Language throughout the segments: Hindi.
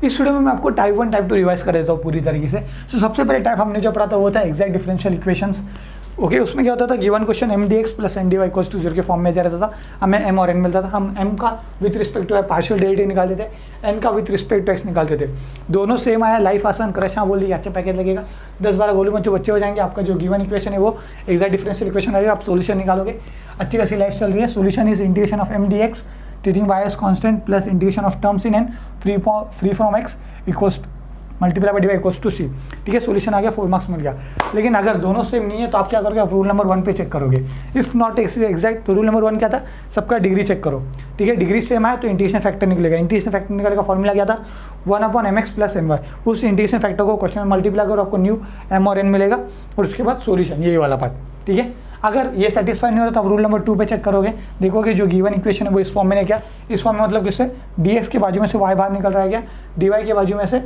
इस वीडियो में मैं आपको टाइप 1 टाइप 2 रिवाइज कर देता हूँ पूरी तरीके से। तो सबसे पहले टाइप हमने जो पढ़ा था वो था एग्जैक्ट डिफरेंशियल इक्वेशंस। ओके, उसमें क्या होता था, given question M D X plus N D Y equals to 0 के फॉर्म में दिया रहता था, हमें एम और एन मिलता था। हम एम का with respect to partial derivative निकालते थे, एन का विथ रिस्पेक्ट टू एक्स निकालते थे। दोनों सेम आया, लाइफ आसान, क्रश हाँ बोलिए, अच्छा पैकेज लगेगा, 10-12 गोलू बच्चों बच्चे हो जाएंगे। आपका जो गिवन इक्वेशन है वो एग्जैक्ट डिफरेंशियल इक्वेशन आएगा, आप सोल्यूशन निकालोगे, अच्छी खासी लाइफ चल रही है। Solution is integration of M D X treating y as constant plus integration of terms in n free from x equals multiply by D Y equals to C. ठीक है, सोल्यूशन आ गया, 4 मार्क्स मिल गया। लेकिन अगर दोनों सेम नहीं है तो आप क्या करोगे, आप रूल नंबर 1 पे चेक करोगे। इफ़ नॉट एग्जैक्ट, तो रूल नंबर 1 क्या था, सबका डिग्री चेक करो। ठीक है, डिग्री सेम आया तो इंटीग्रेशन फैक्टर निकलेगा। इंटीग्रेशन फैक्टर निकलने का फॉर्मूला क्या था, 1/mx प्लस एम वाई। उस इंटीग्रेशन फैक्टर को क्वेश्चन में मल्टीप्लाई करो, आपको न्यू एम और एन मिलेगा, और उसके बाद सोल्यूशन, ये वाला पार्ट। ठीक है, अगर ये सेटिस्फाई नहीं हो रहा तो आप रूल नंबर 2 पे चेक करोगे, देखोगे जो गिवन इक्वेशन है वो इस फॉर्म में क्या, इस फॉर्म में मतलब किससे, dx के बाजू में से y बाहर निकल रहा है क्या, dy के बाजू में से,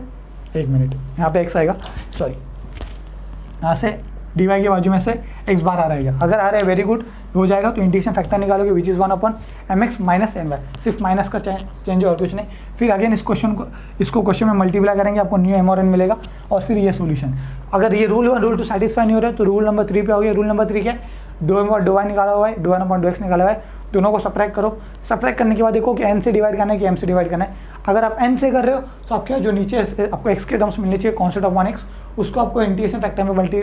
एक मिनट यहाँ पे x आएगा, सॉरी, यहाँ से dy के बाजू में से x बाहर आ रहेगा। अगर आ रहा है वेरी गुड, हो जाएगा तो इंटीग्रेशन फैक्टर निकालोगे which is 1/mx minus N Y, सिर्फ माइनस का चेंज और कुछ नहीं। फिर अगेन इसको क्वेश्चन में मल्टीप्लाई करेंगे, आपको न्यू एम और एन मिलेगा, और फिर ये सोल्यूशन। अगर ये रूल 1 रूल 2 सेटिस्फाई नहीं हो रहा है तो रूल नंबर 3 पे हो गया। रूल नंबर 3 क्या है, डो एम और डो वाई निकाला हुआ है, डो एन अपॉन डो एक्स निकाला हुआ है, दोनों को सब्ट्रैक्ट करो। सब्ट्रैक्ट करने के बाद देखो कि एन से डिवाइड करना है कि एम से डिवाइड करना है। अगर आप एन से कर रहे हो तो आप क्या, जो नीचे आपको एक्स के टर्म्स मिलने चाहिए कॉन्स्टेंट ऑफ 1x, उसको आपको इंटीग्रेशन फैक्टर में मल्टी,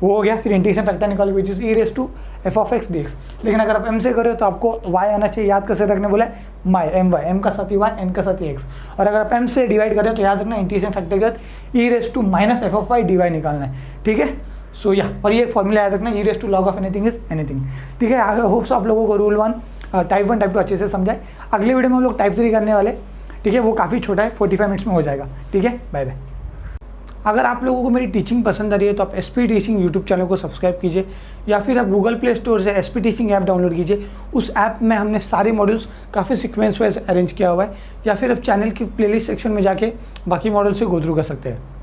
वो हो गया। फिर इंटीग्रेशन फैक्टर निकालो which is E raise to F of X D X. लेकिन अगर आप एम से कर रहे हो तो आपको वाई आना चाहिए, याद कैसे रखने बोला है, माई एम वाई, एम का साथ ही वाई, एन का साथ ही एक्स। और अगर आप एम से डिवाइड कर रहे हो तो याद रखना इंटीग्रेशन फैक्टर के बाद E raise to minus F of Y D Y निकालना है। ठीक है, सो या, और ये फॉर्मूला याद रखना, E raise to log of anything is anything. ठीक है, आई होप्स आप लोगों को रूल 1 टाइप 1 टाइप 2 अच्छे से समझाए। अगले वीडियो में हम लोग टाइप 3 करने वाले। ठीक है, वो काफ़ी छोटा है, 45 मिनट्स में हो जाएगा। ठीक है, बाय बाय। अगर आप लोगों को मेरी टीचिंग पसंद आ रही है तो आप SpTeaching यूट्यूब चैनल को सब्सक्राइब कीजिए, या फिर आप गूगल प्ले स्टोर से SpTeaching ऐप डाउनलोड कीजिए। उस ऐप में हमने सारे मॉड्यूल्स काफ़ी सीक्वेंस वाइज अरेंज किया हुआ है, या फिर आप चैनल की प्लेलिस्ट सेक्शन में जाके बाकी मॉडल से गो थ्रू कर सकते हैं।